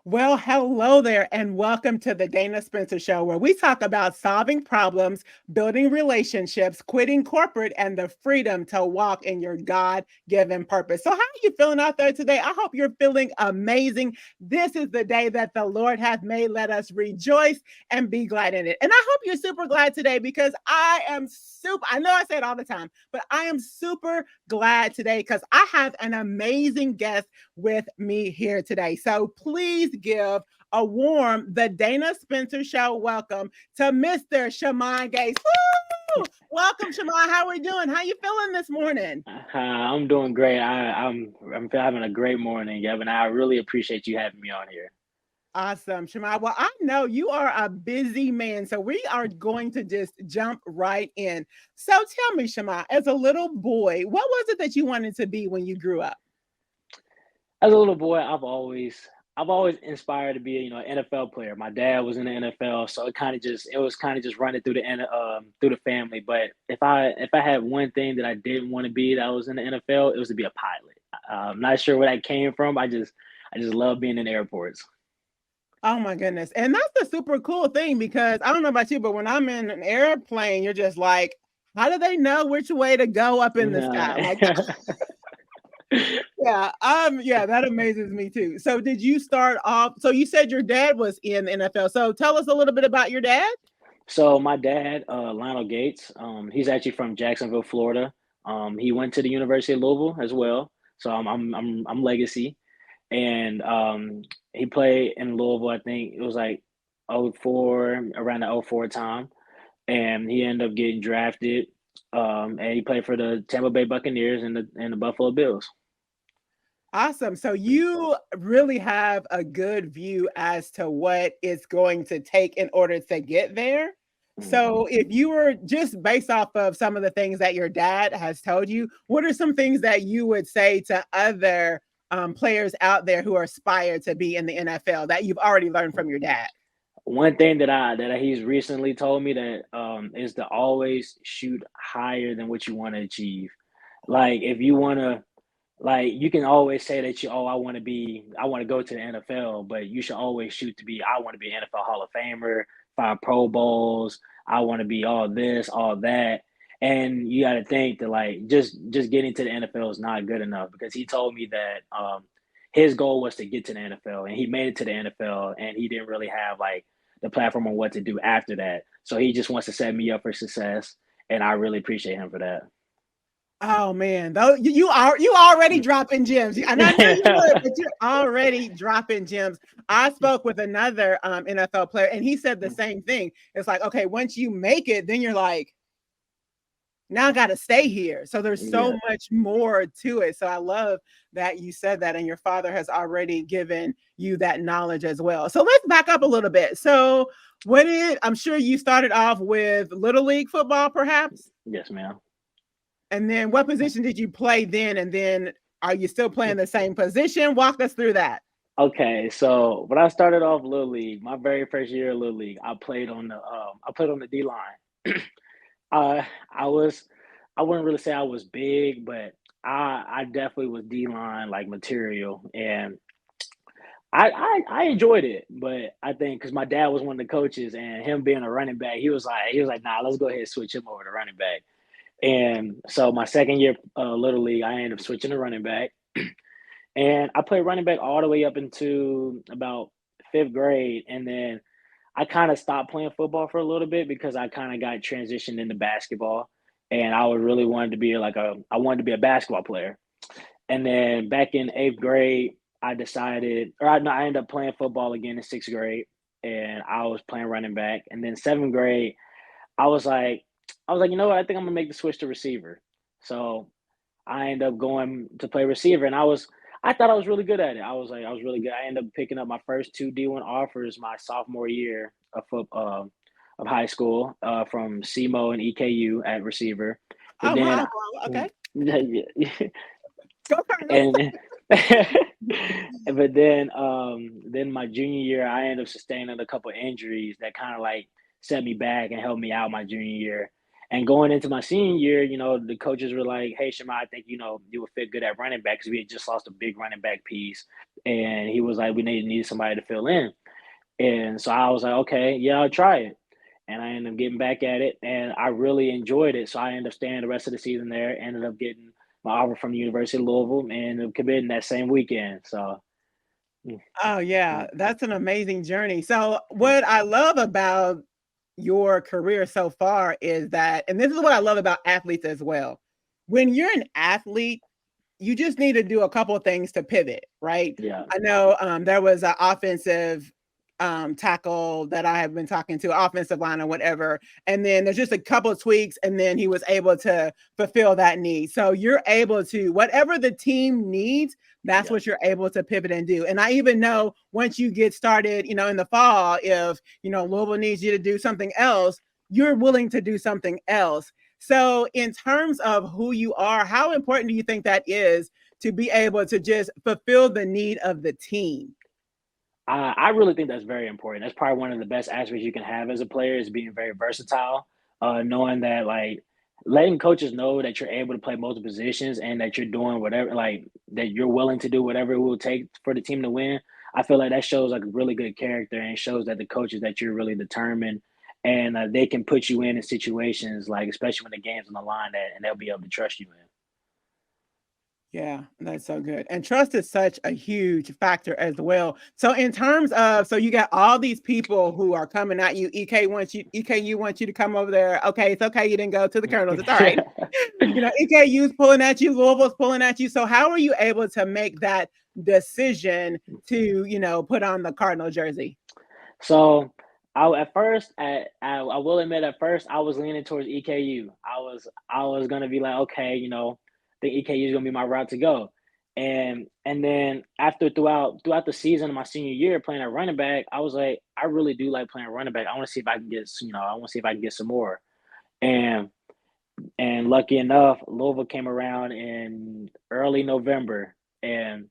Well, hello there, and welcome to the Dana Spencer Show, where we talk about solving problems, building relationships, quitting corporate, and the freedom to walk in your God given purpose. So, how are you feeling out there today? I hope you're feeling amazing. This is the day that the Lord hath made. Let us rejoice and be glad in it. And I hope you're super glad today because I know I say it all the time, but I am super glad today because I have an amazing guest with me here today. So please give a warm The Dana Spencer Show welcome to Mr. Shammai Gates. Woo! Welcome, Shammai. How are we doing? How you feeling this morning? I'm doing great. I'm having a great morning, Evan. I really appreciate you having me on here. Awesome, Shammai. Well, I know you are a busy man, so we are going to just jump right in. So tell me, Shammai, as a little boy, what was it that you wanted to be when you grew up? As a little boy, I've always inspired to be an NFL player. My dad was in the NFL, so it was kind of just running through through the family. But if I had one thing that I didn't want to be that was in the NFL, it was to be a pilot. I'm not sure where that came from. I just love being in airports. Oh my goodness. And that's the super cool thing because I don't know about you, but when I'm in an airplane, you're just like, how do they know which way to go up in the sky? Like, yeah, that amazes me too. So did you start off? So you said your dad was in the NFL. So tell us a little bit about your dad. So my dad, Lionel Gates, he's actually from Jacksonville, Florida. He went to the University of Louisville as well. So I'm legacy, and he played in Louisville. I think it was like '04, around the '04 time, and he ended up getting drafted. And he played for the Tampa Bay Buccaneers and the Buffalo Bills. Awesome. So you really have a good view as to what it's going to take in order to get there. Mhm. So if you were just based off of some of the things that your dad has told you, what are some things that you would say to other players out there who aspire to be in the NFL that you've already learned from your dad? One thing that he's recently told me that is to always shoot higher than what you want to achieve. Like if you want to, like you can always say that I want to go to the NFL, but you should always shoot to be I want to be an NFL Hall of Famer, 5 Pro Bowls. I want to be all this, all that. And you got to think that like just getting to the NFL is not good enough because he told me that his goal was to get to the NFL and he made it to the NFL and he didn't really have like the platform on what to do after that. So he just wants to set me up for success, and I really appreciate him for that. Oh man, though you already dropping gems, and I knew you would, but you're already dropping gems. I spoke with another NFL player, and he said the same thing. It's like, okay, once you make it, then you're like, now I got to stay here. So there's so Yeah. much more to it. So I love that you said that, and your father has already given you that knowledge as well. So let's back up a little bit. So I'm sure you started off with little league football, perhaps. Yes, ma'am. And then what position did you play then? And then are you still playing the same position? Walk us through that. Okay, so when I started off Little League, my very first year of Little League, I played on the D line. I was I wouldn't really say I was big, but I definitely was D line like material, and I enjoyed it. But I think because my dad was one of the coaches, and him being a running back, he was like, nah, let's go ahead and switch him over to running back. And so my second year Little League, I ended up switching to running back. And I played running back all the way up into about fifth grade. And then I kind of stopped playing football for a little bit because I kind of got transitioned into basketball. And I would really wanted to be I wanted to be a basketball player. And then back in eighth grade, I decided, or no, I ended up playing football again in sixth grade. And I was playing running back. And then seventh grade, I was like, you know what? I think I'm gonna make the switch to receiver. So I ended up going to play receiver, and I thought I was really good at it. I was really good. I ended up picking up my first two D1 offers my sophomore year of high school from SEMO and EKU at receiver. But Oh then, wow, wow, okay. yeah, Go Cardinals. and but then my junior year, I ended up sustaining a couple injuries that kind of like set me back and helped me out my junior year. And going into my senior year, the coaches were like, "Hey, Shammai, I think you would fit good at running back because we had just lost a big running back piece." And he was like, "We need somebody to fill in." And so I was like, "Okay, yeah, I'll try it." And I ended up getting back at it, and I really enjoyed it. So I ended up staying the rest of the season there. Ended up getting my offer from the University of Louisville, and ended up committing that same weekend. So, mm, Oh, yeah, mm, that's an amazing journey. So, mm, what I love about your career so far is that, and this is what I love about athletes as well. When you're an athlete, you just need to do a couple of things to pivot, right? yeah, I know there was an offensive tackle that I have been talking to, offensive line or whatever. And then there's just a couple of tweaks, and then he was able to fulfill that need. So you're able to, whatever the team needs, that's yeah. what you're able to pivot and do. And I even know once you get started, in the fall, if, Louisville needs you to do something else, you're willing to do something else. So, in terms of who you are, how important do you think that is to be able to just fulfill the need of the team? I really think that's very important. That's probably one of the best aspects you can have as a player is being very versatile. Knowing that, like, letting coaches know that you're able to play multiple positions and that you're doing whatever, like that you're willing to do whatever it will take for the team to win. I feel like that shows like a really good character and shows that the coaches that you're really determined and they can put you in situations like especially when the game's on the line that and they'll be able to trust you in. Yeah, that's so good. And trust is such a huge factor as well. So in terms of, so you got all these people who are coming at you. EKU wants you to come over there. Okay, it's okay. You didn't go to the Colonels. It's all right. EKU's pulling at you, Louisville's pulling at you. So how are you able to make that decision to, put on the Cardinal jersey? So at first, I will admit, at first I was leaning towards EKU. I was gonna be like, okay, the EKU is gonna be my route to go. And then after throughout the season of my senior year playing at running back, I was like, I really do like playing running back. I want to see if I can get I want to see if I can get some more. And and lucky enough, Louisville came around in early November, and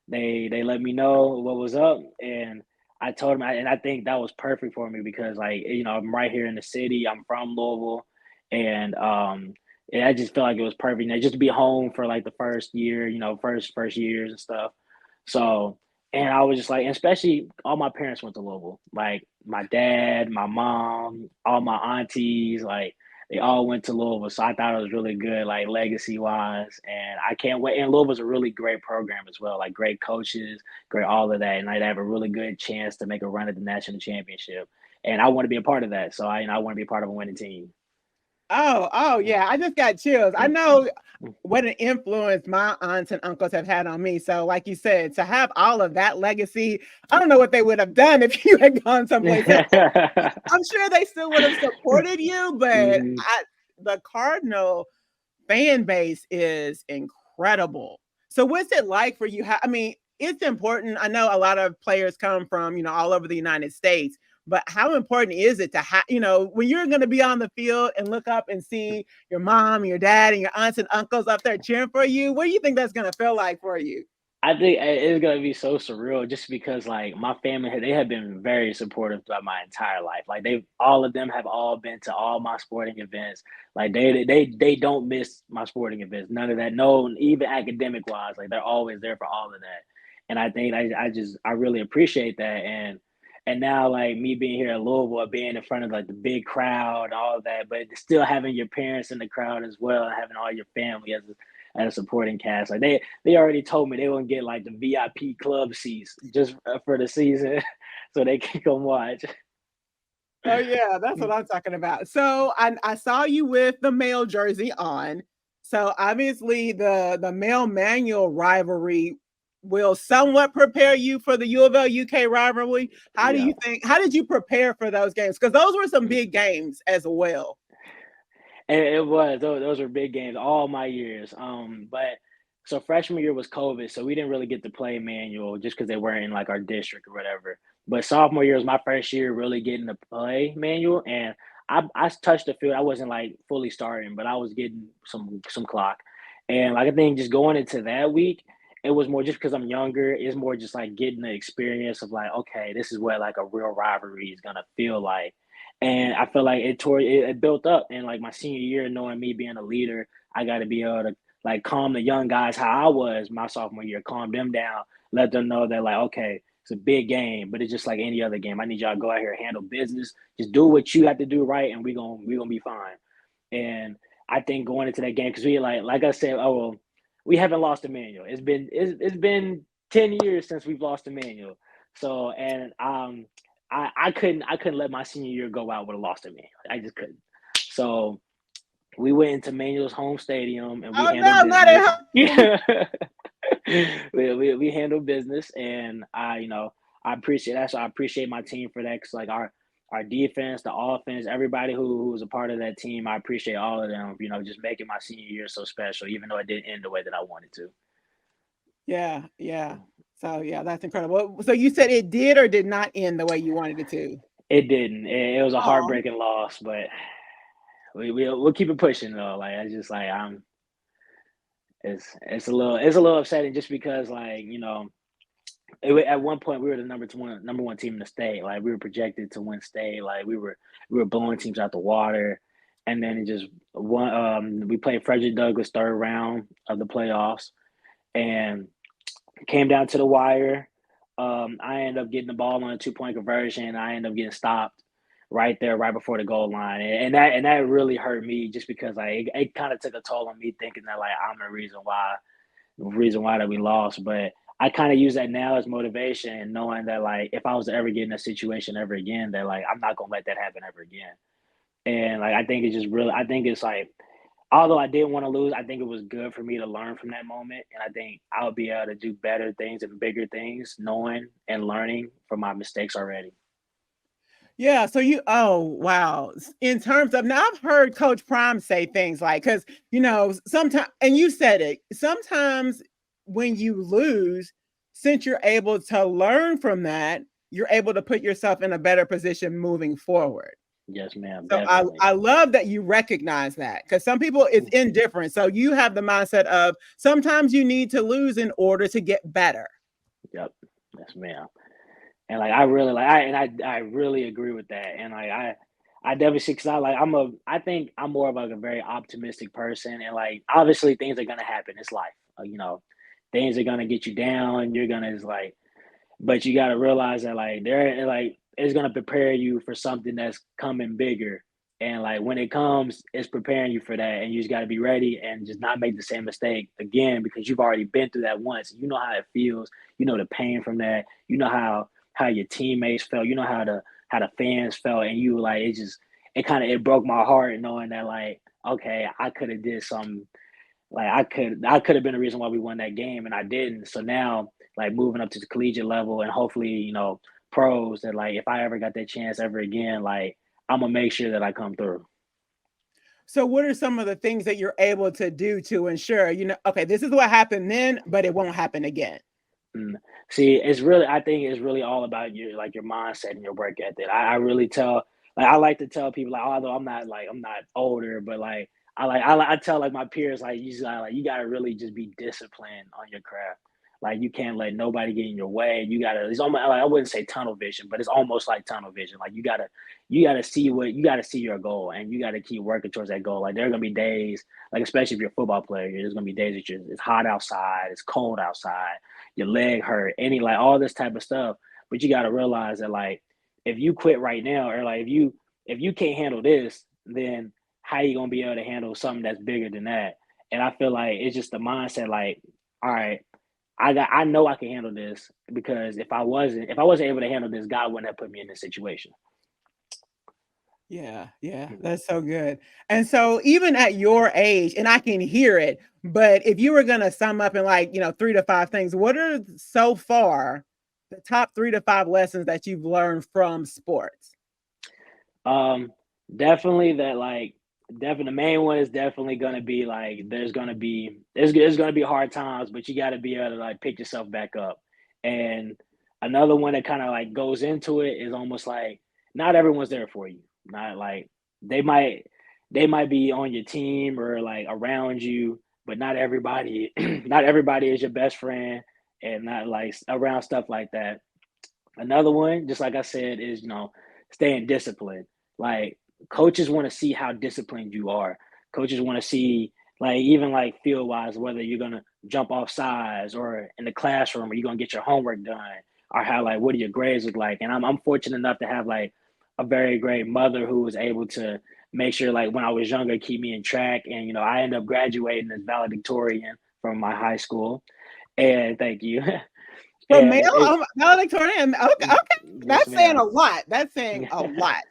they let me know what was up, and I told them, and I think that was perfect for me because, like, I'm right here in the city. I'm from Louisville, and yeah, I just felt like it was perfect. Just to be home for like the first year, first years and stuff. So, and I was just like, and especially all my parents went to Louisville, like my dad, my mom, all my aunties, like they all went to Louisville, so I thought it was really good, like legacy wise. And I can't wait. And Louisville's a really great program as well, like great coaches, great all of that, and I'd have a really good chance to make a run at the national championship. And I want to be a part of that. So I want to be a part of a winning team. Oh, Mm, yeah. I just got chills. I mm, know mm. what an influence my aunts and uncles have had on me. So, like you said, to have all of that legacy, I don't know what they would have done if you had gone someplace else. I'm sure they still would have supported you, but Mhm. the Cardinal fan base is incredible. So what's it like for you? I mean, it's important. I know a lot of players come from, all over the United States, but how important is it to have, when you're going to be on the field and look up and see your mom, your dad, and your aunts and uncles up there cheering for you? What do you think that's going to feel like for you? I think it's gonna be so surreal just because like my family they have been very supportive throughout my entire life. Like they've all of them have all been to all my sporting events. Like they don't miss my sporting events. None of that. No, even academic wise, like they're always there for all of that. And I think I really appreciate that. And now like me being here at Louisville, being in front of like the big crowd, all of that, but still having your parents in the crowd as well, and having all your family as a supporting cast. Like they already told me they wouldn't get like the VIP club seats just for the season, so they can come watch. Oh yeah, that's what I'm talking about. So I saw you with the male jersey on. So obviously the male manual rivalry will somewhat prepare you for the U of L UK rivalry. Yeah. How did you prepare for those games? Because those were some big games as well. And it was those were big games all my years. But so freshman year was COVID, so we didn't really get to play manual just because they weren't in like our district or whatever. But sophomore year was my first year really getting to play manual, and I touched the field. I wasn't like fully starting, but I was getting some clock. And like I think just going into that week, it was more just because I'm younger. It's more just like getting the experience of like, okay, this is what like a real rivalry is gonna feel like. And I feel like it built up. And like my senior year, knowing me being a leader, I got to be able to like calm the young guys how I was my sophomore year, calm them down, let them know that like, okay, it's a big game, but it's just like any other game. I need y'all to go out here and handle business. Just do what you have to do right, and we gonna be fine. And I think going into that game, because we like I said, oh well, we haven't lost Emmanuel. It's been 10 years since we've lost Emmanuel. So and I couldn't let my senior year go out with a loss to me. I just couldn't. So we went into Manuel's home stadium and we Oh handled no, not at business. home. Yeah. we handled business, and I appreciate that. So I appreciate my team for that, because like our defense, the offense, everybody who was a part of that team, I appreciate all of them, just making my senior year so special, even though it didn't end the way that I wanted to. Yeah, yeah. So yeah, that's incredible. So you said it did or did not end the way you wanted it to? It didn't. It was a Oh, heartbreaking loss, but we'll keep it pushing though. Like I just like I'm it's a little upsetting, just because like at one point we were the number one team in the state. Like we were projected to win state. Like we were blowing teams out the water, and then it just one. We played Frederick Douglass third round of the playoffs, and came down to the wire. I ended up getting the ball on a 2-point conversion. I ended up getting stopped right there, right before the goal line, and that really hurt me, just because like it kind of took a toll on me, thinking that like I'm the reason why that we lost. But I kind of use that now as motivation, knowing that like if I was to ever get in a situation ever again, that like I'm not gonna let that happen ever again. And like I think it's like, although I didn't want to lose, I think it was good for me to learn from that moment. And I think I'll be able to do better things and bigger things, knowing and learning from my mistakes already. yeah. So oh, wow. In terms of, now I've heard Coach Prime say things like, because, sometimes, and you said it, sometimes when you lose, since you're able to learn from that, you're able to put yourself in a better position moving forward. Yes, ma'am, So I, definitely. I love that you recognize that, because some people it's indifferent. So you have the mindset of sometimes you need to lose in order to get better. Yep. Yes, ma'am. And like I really like I really agree with that. And like I definitely see, because I think I'm more of like a very optimistic person, and like obviously things are gonna happen. It's life. Things are gonna get you down. You're gonna just like, but you gotta realize that like it's gonna prepare you for something that's coming bigger. And like when it comes, it's preparing you for that. And you just gotta be ready and just not make the same mistake again, because you've already been through that once. You know how it feels, the pain from that, how your teammates felt, how the fans felt, and you like it broke my heart knowing that like, okay, I could have did something, like I could have been the reason why we won that game, and I didn't. So now, like moving up to the collegiate level, and hopefully, pros, that like if I ever got that chance ever again, like I'm gonna make sure that I come through. So what are some of the things that you're able to do to ensure, okay, this is what happened then, but it won't happen again? Mm. See, I think it's really all about your mindset and your work ethic. I really I like to tell people, like, although I'm not older, but like I tell like my peers, like you gotta really just be disciplined on your craft. Like you can't let nobody get in your way. It's almost like, I wouldn't say tunnel vision, but it's almost like tunnel vision. Like you gotta see your goal, and you gotta keep working towards that goal. Like there are gonna be days, like especially if you're a football player, there's gonna be days that it's hot outside, it's cold outside, your leg hurt, any like all this type of stuff. But you got to realize that like if you quit right now, or like if you can't handle this, then how you gonna be able to handle something that's bigger than that? And I feel like it's just the mindset. Like, all right, I know I can handle this, because if I wasn't able to handle this, God wouldn't have put me in this situation. Yeah, yeah, Mhm. that's so good. And so even at your age, and I can hear it, but if you were gonna sum up in like, 3 to 5 things, what are so far the top 3 to 5 lessons that you've learned from sports? Um, definitely that like definitely the main one is definitely gonna be like there's gonna be hard times, but you gotta be able to like pick yourself back up. And another one that kind of like goes into it is almost like not everyone's there for you. Not like they might they might be on your team or like around you, but not everybody not everybody is your best friend, and not like around stuff like that. Another one, just like I said, is staying disciplined. Like coaches want to see how disciplined you are. Coaches want to see like even like field wise whether you're gonna jump off sides or in the classroom or you're gonna get your homework done or how like what do your grades look like. And I'm fortunate enough to have like a very great mother who was able to make sure like when I was younger keep me in track. And I ended up graduating as valedictorian from my high school. And thank you. For male, And it valedictorian. Okay, okay, yes that's saying ma'am. a lot. That's saying a lot.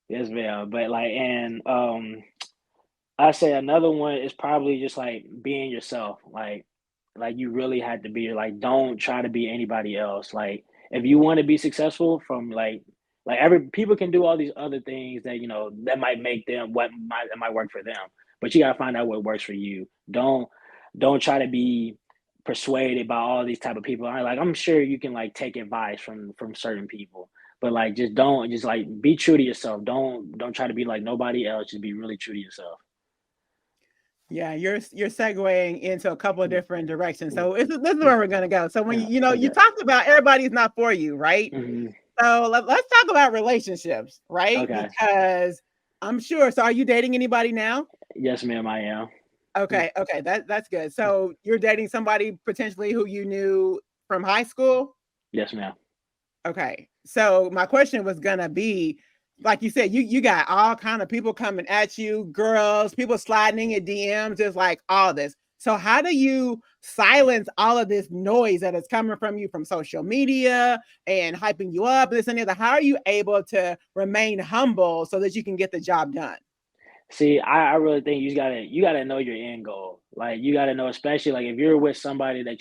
Yes ma'am. But like and I say another one is probably just like being yourself. Like you really had to be like don't try to be anybody else. Like if you want to be successful from like every people can do all these other things that that might make them what might that might work for them. But you gotta find out what works for you. Don't try to be persuaded by all these type of people. I'm sure you can like take advice from certain people. But like just like be true to yourself. Don't try to be like nobody else. Just be really true to yourself. Yeah, you're segueing into a couple of Mm, different directions. mm, So this is mm. where we're gonna go. So when Yeah, you okay. talked about everybody's not for you, right? Mhm. So let's talk about relationships, right? Okay. Because I'm sure. So are you dating anybody now? Yes, ma'am, I am. Mm, Okay, okay, that's good. mm. So you're dating somebody potentially who you knew from high school? Yes, ma'am. Okay. So my question was gonna be, like you said, you got all kind of people coming at you, girls, people sliding in your DMs, just like all this. So how do you silence all of this noise that is coming from you from social media and hyping you up, this and the other? How are you able to remain humble so that you can get the job done? See, I really think you gotta know your end goal. Like you gotta know, especially like if you're with somebody that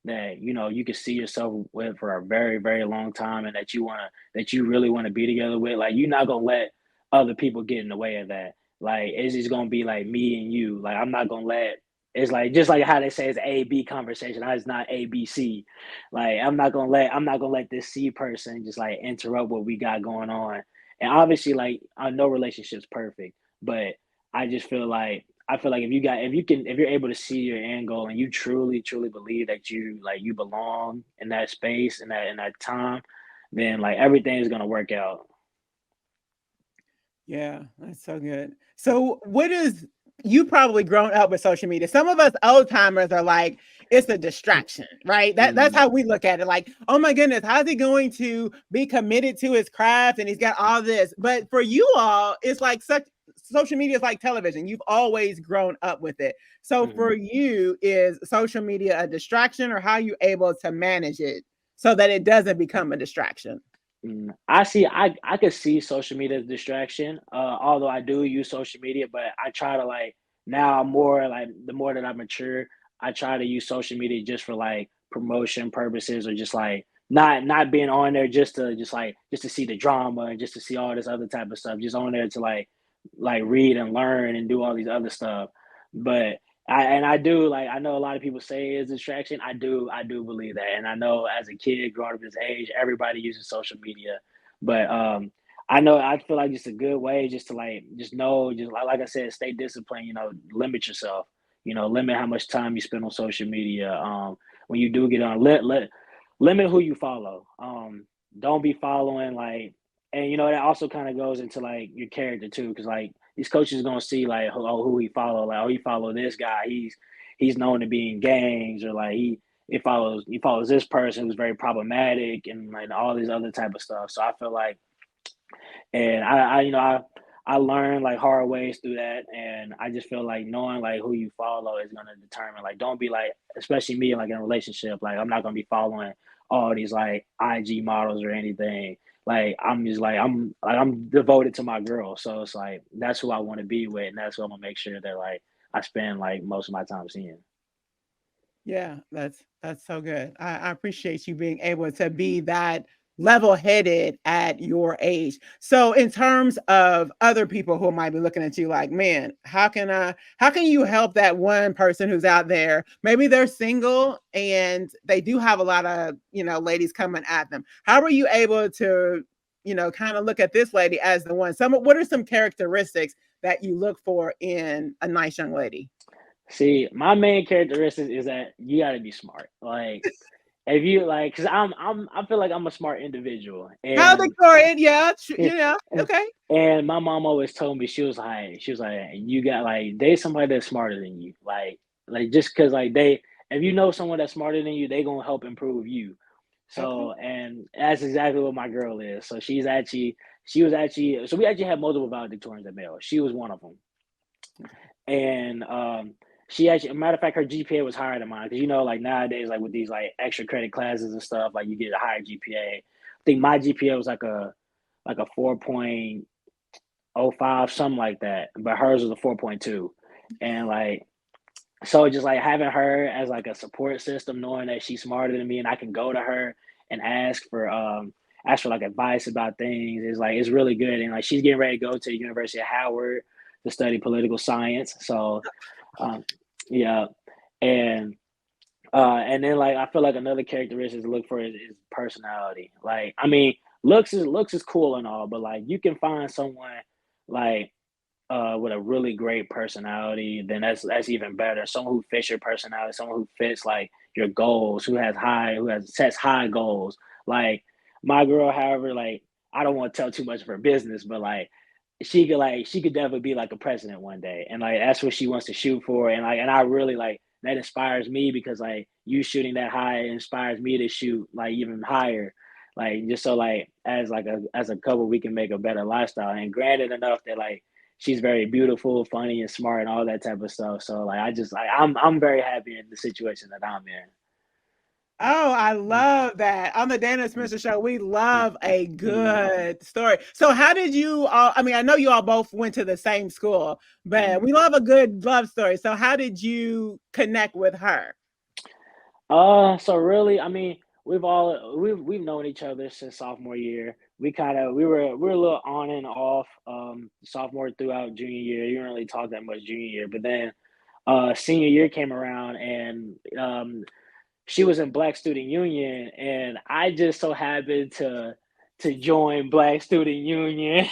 that you can see yourself with for a very, very long time and that you really want to be together with, like you're not gonna let other people get in the way of that. Like it's just gonna be like me and you. Like I'm not gonna let it's like just like how they say it's A B conversation. It's not A B C. Like I'm not gonna let this C person just like interrupt what we got going on. And obviously, like I know relationships perfect, but I feel like if you're able to see your end goal and you truly truly believe that you belong in that space in that time, then like everything is gonna work out. Yeah, that's so good. So, what is you probably grown up with social media? Some of us old timers are like, it's a distraction, right? That's Mm, how we look at it. Like, oh my goodness, how's he going to be committed to his craft and he's got all this? But for you all, it's like such social media is like television. You've always grown up with it. So mhm. for you, is social media a distraction or how are you able to manage it so that it doesn't become a distraction? I could see social media as a distraction. Although I do use social media, but I try to like now I'm more like the more that I mature, I try to use social media just for like promotion purposes or just like not being on there just to see the drama and just to see all this other type of stuff. Just on there to like read and learn and do all these other stuff. But I do like I know a lot of people say it's a distraction. I do believe that, and I know as a kid growing up this age, everybody uses social media, but I feel like just a good way just to like just know just like I said, stay disciplined. Limit yourself. Limit how much time you spend on social media. When you do get on, limit who you follow. Don't be following like, and that also kind of goes into like your character too, because like these coaches gonna see like who he follow, like he follow this guy, he's known to be in gangs, or like he follows this person who's very problematic and like all these other type of stuff. So I feel like, and I learned like hard ways through that, and I just feel like knowing like who you follow is gonna determine like don't be like, especially me like in a relationship, like I'm not gonna be following all these like IG models or anything. Like I'm just like I'm devoted to my girl, so it's like that's who I want to be with, and that's what I'm gonna make sure that like I spend like most of my time seeing. Yeah, that's so good. I appreciate you being able to be that level-headed at your age. So in terms of other people who might be looking at you like, man, how can you help that one person who's out there? Maybe they're single and they do have a lot of, ladies coming at them. How are you able to, kind of look at this lady as the one? What are some characteristics that you look for in a nice young lady? See, my main characteristic is that you got to be smart. Like if you like, because I feel like I'm a smart individual, and Valedictorian, yeah, yeah, and, okay. and my mom always told me she was like you got like they somebody that's smarter than you, like just because like they if you know someone that's smarter than you, they gonna help improve you. Okay. So and that's exactly what my girl is. So she was actually so we actually had multiple valedictorians at Male. She was one of them, and she actually, a matter of fact, her GPA was higher than mine because like nowadays, like with these like extra credit classes and stuff, like you get a higher GPA. I think my GPA was like a 4.05, something like that, but hers was a 4.2, and like so just like having her as like a support system, knowing that she's smarter than me and I can go to her and ask for like advice about things is like it's really good. And like she's getting ready to go to the University of Howard to study political science. So um yeah. And and then like I feel like another characteristic to look for is personality. Like I mean looks is cool and all, but like you can find someone like with a really great personality, then that's even better. Someone who fits your personality, someone who fits like your goals, who has sets high goals. Like my girl, however, like I don't want to tell too much of her business, but she could definitely be like a president one day, and like that's what she wants to shoot for, and I really like that inspires me because like you shooting that high inspires me to shoot like even higher. Like just so like as a couple we can make a better lifestyle and granted enough that like she's very beautiful, funny, and smart, and all that type of stuff. So like, I just like I'm very happy in the situation that I'm Oh, I in. love that. On the Dana Spencer Show, we love a Mm, good story. So, how did you all? I mean, I know you all both went to the same school, but mm. we love a good love story. So, how did you connect with her? So really, I mean, we've known each other since sophomore year. We were a little on and off sophomore throughout junior year. You didn't really talk that much junior year, but then senior year came around and she was in Black Student Union, and I just so happened to join Black Student Union,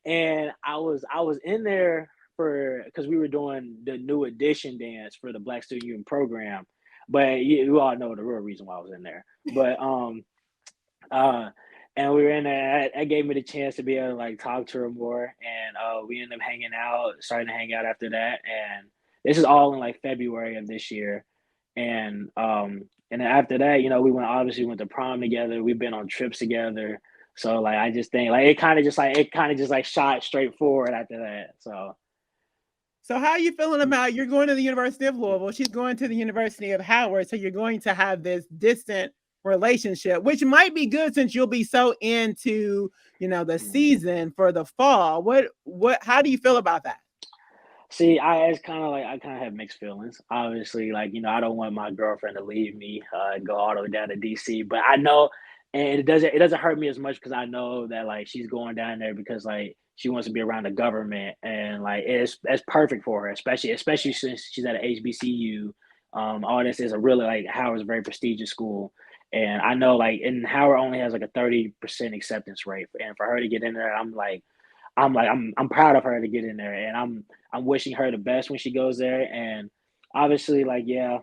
and I was in there for because we were doing the new edition dance for the Black Student Union program, but you all know the real reason why I was in there, but uh. And we were in there. That gave me the chance to be able to like talk to her more, and we ended up hanging out, starting to hang out after that. And this is all in like February of this year, and then after that, we went to prom together. We've been on trips together. So like I just think like it kind of just like shot straight forward after that. So So, how are you feeling about you're going to the University of Louisville? She's going to the University of Howard. So, you're going to have this distant relationship, which might be good since you'll be so into the mm. season for the fall. How do you feel about that? See, it's kind of like I kind of have mixed feelings. Obviously, like I don't want my girlfriend to leave me and go all the way down to DC. But I know, and it doesn't hurt me as much because I know that like she's going down there because like she wants to be around the government and like it's perfect for her, especially since she's at a HBCU. All this is a really like Howard's a very prestigious school, and I know like and Howard only has like a 30% acceptance rate, and for her to get in there, I'm proud of her to get in there, and I'm wishing her the best when she goes there. And obviously, like yeah,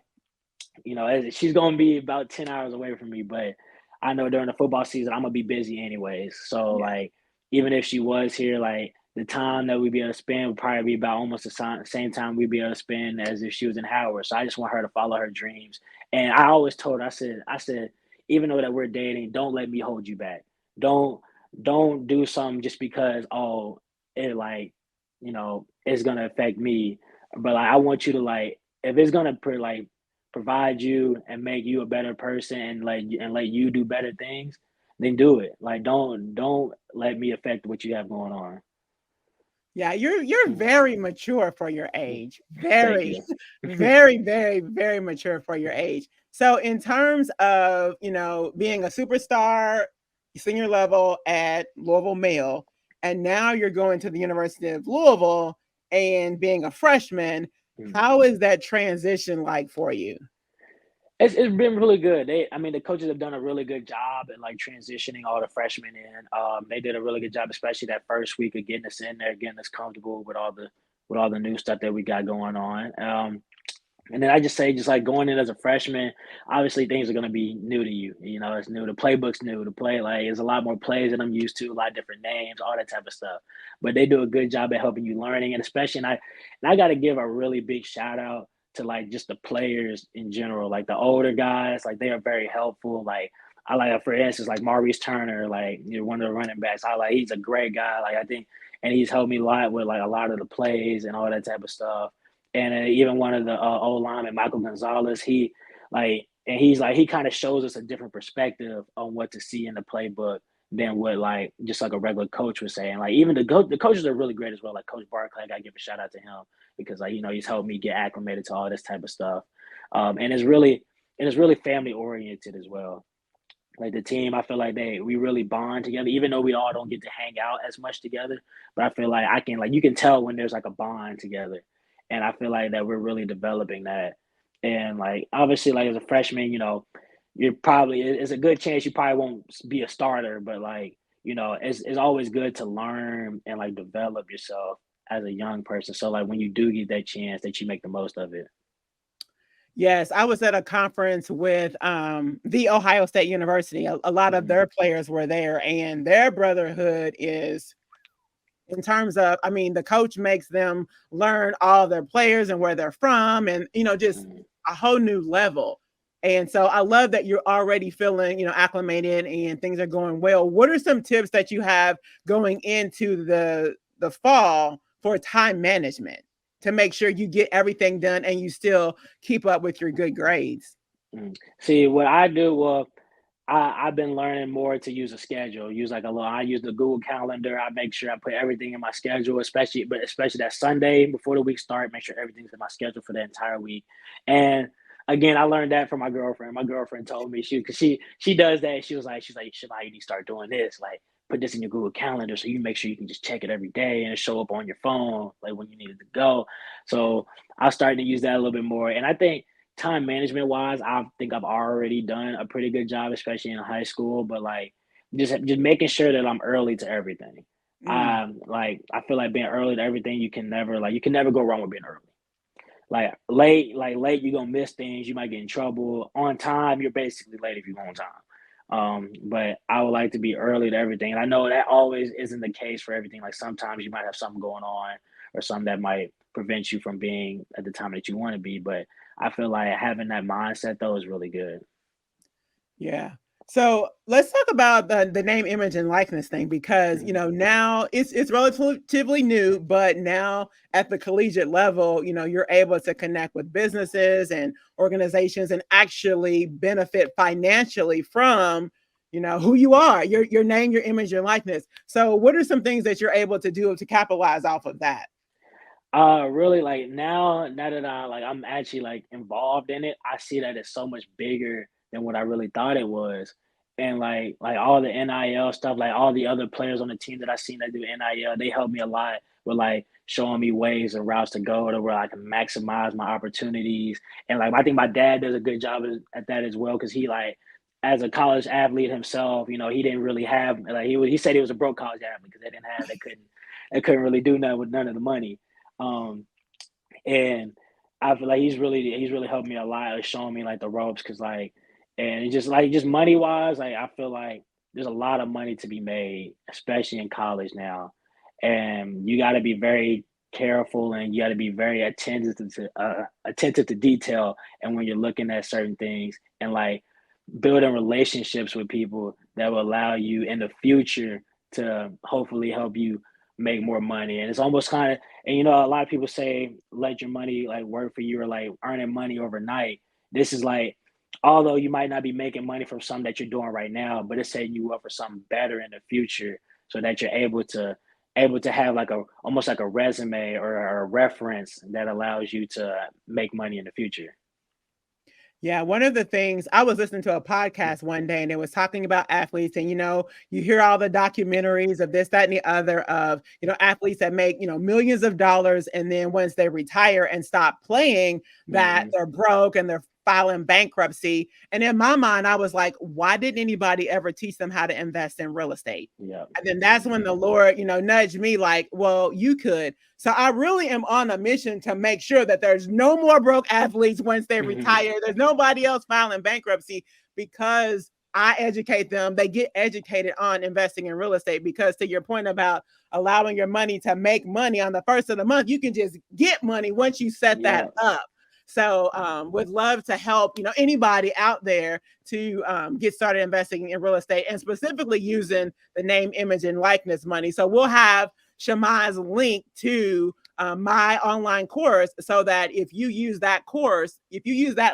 she's gonna be about 10 hours away from me, but I know during the football season I'm gonna be busy anyways. So Yeah. like even if she was here, like the time that we'd be able to spend would probably be about almost the same time we'd be able to spend as if she was in Howard. So I just want her to follow her dreams. And I always told her, I said, even though that we're dating, don't let me hold you back. Don't don't do something just because it like it's gonna affect me. But like I want you to like if it's gonna provide you and make you a better person and let you do better things, then do it. Like don't let me affect what you have going on. Yeah, you're Mm, very mature for your mm. age. Thank Very, you. very, very, very mature for your age. So in terms of, being a superstar, senior level at Louisville Male, and now you're going to the University of Louisville and being a freshman, Mm. how is that transition like for you? It's been really good. I mean, the coaches have done a really good job in like transitioning all the freshmen in. They did a really good job, especially that first week of getting us in there, getting us comfortable with all the new stuff that we got going on. And then I just say, just like going in as a freshman, obviously things are going to be new to you. You know, it's new. The playbook's new. The play, like, there's a lot more plays that I'm used to, a lot of different names, all that type of stuff. But they do a good job at helping you learning, and especially, and I got to give a really big shout out to like just the players in general, like the older guys, like they are very helpful. Like I like, for instance, like Maurice Turner, like one of the running backs. I like he's a great guy. Like I think, and he's helped me a lot with like a lot of the plays and all that type of stuff. And even one of the old linemen, Michael Gonzalez, he like, and he's like, he kind of shows us a different perspective on what to see in the playbook than what like just like a regular coach was saying. Like even the coaches are really great as well. Like Coach Barkley, I gotta give a shout out to him because like he's helped me get acclimated to all this type of stuff, and it's really family oriented as well. Like the team, I feel like we really bond together, even though we all don't get to hang out as much together. But I feel like I can like you can tell when there's like a bond together, and I feel like that we're really developing that. And like obviously, like as a freshman, you're probably it's a good chance you probably won't be a starter, but like it's always good to learn and like develop yourself as a young person. So like when you do get that chance, that you make the most of it. Yes, I was at a conference with the Ohio State University. A lot of Mhm. their players were there, and their brotherhood is in terms of, I mean, the coach makes them learn all their players and where they're from, and just Mhm. a whole new level. And so I love that you're already feeling, acclimated and things are going well. What are some tips that you have going into the fall for time management to make sure you get everything done and you still keep up with your good grades? Mm. See, what I do, well, I've been learning more to use a schedule. Use like a little. I use the Google Calendar. I make sure I put everything in my schedule, especially that Sunday before the week start. Make sure everything's in my schedule for the entire week. And again, I learned that from my girlfriend. My girlfriend told me because she does that. She's like, Shabbat, you need to start doing this. Like put this in your Google Calendar so you make sure you can just check it every day and it show up on your phone like when you need it to go. So I started to use that a little bit more. And I think time management wise, I think I've already done a pretty good job, especially in high school. But like, just making sure that I'm early to everything. Mm. Like I feel like being early to everything, you can never go wrong with being early. Like late, you're gonna miss things. You might get in trouble. On time, you're basically late if you're on time. But I would like to be early to everything, and I know that always isn't the case for everything. Like sometimes you might have something going on, or something that might prevent you from being at the time that you want to be. But I feel like having that mindset though is really good. Yeah. So let's talk about the name, image, and likeness thing because Mhm. now it's relatively new, but now at the collegiate level, you're able to connect with businesses and organizations and actually benefit financially from who you are, your name, your image, your likeness. So what are some things that you're able to do to capitalize off of that? Really, like now that I'm actually like involved in it, I see that it's so much bigger than what I really thought it was. And like all the NIL stuff, like all the other players on the team that I seen that do NIL, they help me a lot with like showing me ways and routes to go to where I can maximize my opportunities. And like I think my dad does a good job at that as well because he like as a college athlete himself, he didn't really have like he said he was a broke college athlete because they couldn't really do nothing with none of the money. Um, and I feel like he's really helped me a lot, like showing me like the ropes, cause and it's just money wise, like I feel like there's a lot of money to be made, especially in college now, and you got to be very careful and you got to be very attentive to detail, and when you're looking at certain things and like building relationships with people that will allow you in the future to hopefully help you make more money. And it's almost kind of, and a lot of people say let your money like work for you or like earning money overnight. This is like, although you might not be making money from something that you're doing right now, but it's setting you up for something better in the future so that you're able to have like a almost like a resume or a reference that allows you to make money in the future. Yeah, one of the things I was listening to a podcast one day and it was talking about athletes, and you hear all the documentaries of this, that, and the other of athletes that make millions of dollars, and then once they retire and stop playing, that Hmm. they're broke and they're filing bankruptcy. And in my mind, I was like, why didn't anybody ever teach them how to invest in real estate? Yeah. And then that's when the Lord, nudged me like, well, you could. So I really am on a mission to make sure that there's no more broke athletes once they retire. There's nobody else filing bankruptcy, because I educate them. They get educated on investing in real estate, because to your point about allowing your money to make money on the first of the month, you can just get money once you set that Yeah. up. So would love to help, anybody out there to get started investing in real estate, and specifically using the name, image, and likeness money. So we'll have Shammai's link to my online course, so that if you use that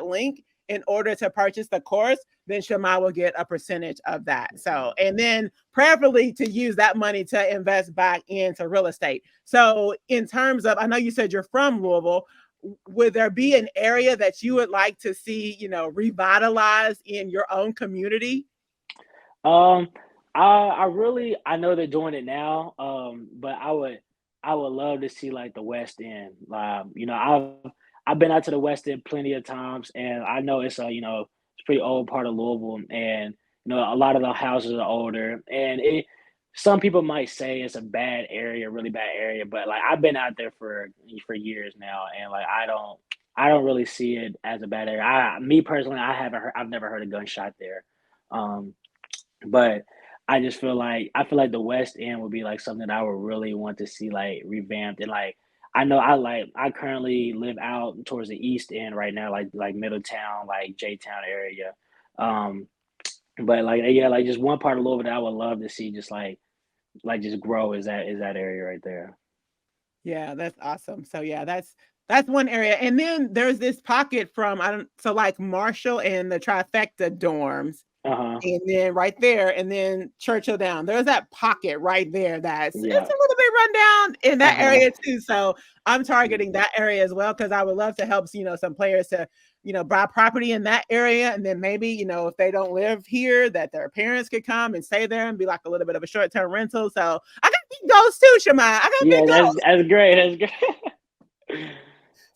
link in order to purchase the course, then Shammai will get a percentage of that. So, and then prayerfully to use that money to invest back into real estate. So in terms of, I know you said you're from Louisville, would there be an area that you would like to see, revitalized in your own community? Um, I know they're doing it now. But I would love to see like the West End. I've been out to the West End plenty of times, and I know it's it's a pretty old part of Louisville, and a lot of the houses are older, and some people might say it's a bad area, really bad area, but like I've been out there for years now, and like I don't really see it as a bad area. Me personally, I've never heard a gunshot there. Um, but I feel like the West End would be like something that I would really want to see like revamped, and like I currently live out towards the East End right now, like Middletown, like J Town area. Um, but like yeah, like just one part of Louisville that I would love to see just like just grow is that area right there. Yeah, that's awesome. So yeah, that's one area. And then there's this pocket from, I don't so like Marshall and the trifecta dorms. Uh-huh. And then right there, and then Churchill down. There's that pocket right there it's a Yeah. little bit run down in that Uh-huh. area too. So I'm targeting Mhm. that area as well, because I would love to help, some players to, buy property in that area. And then maybe, if they don't live here, that their parents could come and stay there and be like a little bit of a short-term rental. So I got big goals too, Shemai. I got Yeah, big goals. that's great. That's great.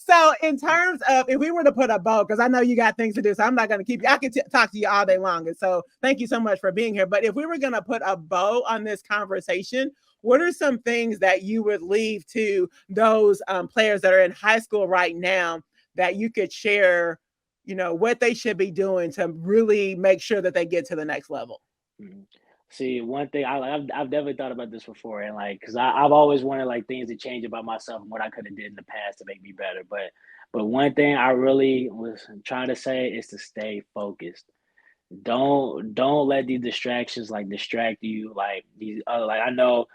So, in terms of, if we were to put a bow, because I know you got things to do, so I'm not going to keep you. I could talk to you all day long. And so, thank you so much for being here. But if we were going to put a bow on this conversation, what are some things that you would leave to those players that are in high school right now that you could share, what they should be doing to really make sure that they get to the next level? Mhm. See, one thing I've definitely thought about this before, and like, cause I've always wanted like things to change about myself and what I could have did in the past to make me better. But one thing I really was trying to say is to stay focused. Don't let these distractions like distract you. Like these other like I know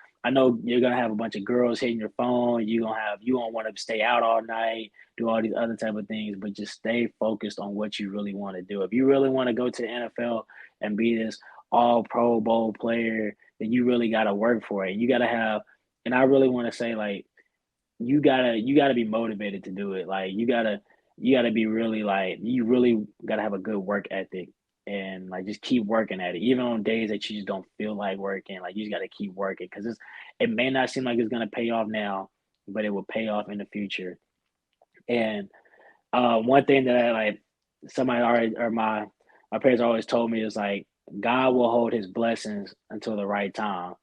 you're gonna have a bunch of girls hitting your phone. You don't want to stay out all night, do all these other type of things, but just stay focused on what you really want to do. If you really want to go to the NFL and be this all Pro Bowl player, then you really gotta work for it. You gotta have, and I really want to say like you gotta be motivated to do it. Like you gotta be really like you really gotta have a good work ethic and like just keep working at it. Even on days that you just don't feel like working, like you just gotta keep working because it may not seem like it's gonna pay off now, but it will pay off in the future. And one thing that like somebody already or my parents always told me is like God will hold his blessings until the right time,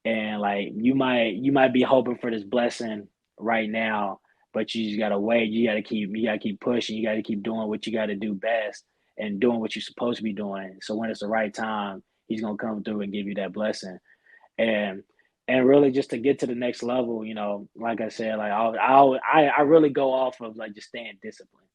and like you might be hoping for this blessing right now, but you just gotta wait. You gotta keep pushing. You gotta keep doing what you gotta do best and doing what you're supposed to be doing. So when it's the right time, he's gonna come through and give you that blessing. And and really just to get to the next level, like I said, like I really go off of like just staying disciplined.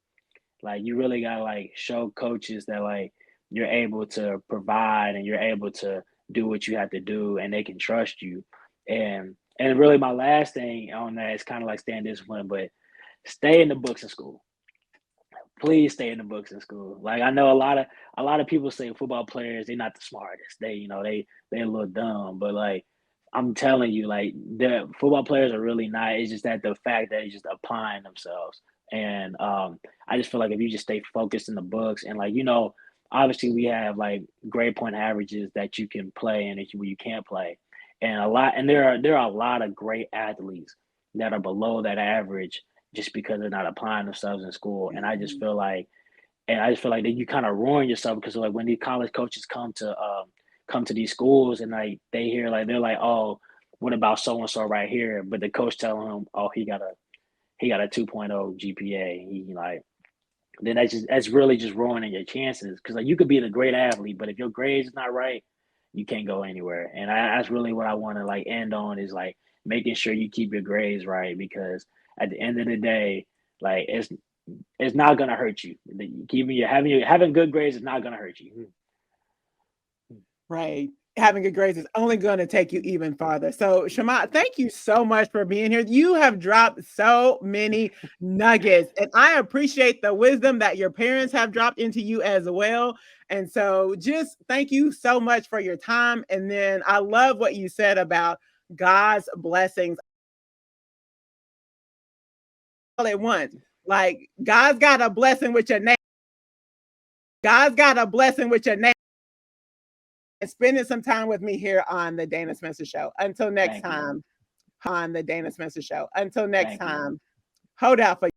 Like you really gotta like show coaches that like you're able to provide and you're able to do what you have to do and they can trust you. And really my last thing on that is kind of like staying disciplined, but stay in the books in school. Please stay in the books in school. Like I know a lot of people say football players, they're not the smartest. They a little dumb, but like I'm telling you, like the football players are really not. It's just that the fact that it's just applying themselves. And I just feel like if you just stay focused in the books and like obviously we have like grade point averages that you can play and that you can't play, and there are a lot of great athletes that are below that average just because they're not applying themselves in school. And I just Mhm. feel like And I just feel like that you kind of ruin yourself because like when these college coaches come to these schools and like they hear like they're like, oh, what about so and so right here? But the coach telling him, oh, he got a 2.0 GPA. He like then that's really just ruining your chances because like you could be the great athlete, but if your grades is not right, you can't go anywhere. And that's really what I want to like end on is like making sure you keep your grades right because at the end of the day, like it's not gonna hurt you. Keeping your having good grades is not gonna hurt you. Right. Having good grades is only going to take you even farther. So, Shammai, thank you so much for being here. You have dropped so many nuggets, and I appreciate the wisdom that your parents have dropped into you as well. And so, just thank you so much for your time. And then I love what you said about God's blessings all at once. Like, God's got a blessing with your name. God's got a blessing with your name. And spending some time with me here on the Dana Spencer Show. Until next Thank you. time, on the Dana Spencer Show. Until next Thank you. time, hold out for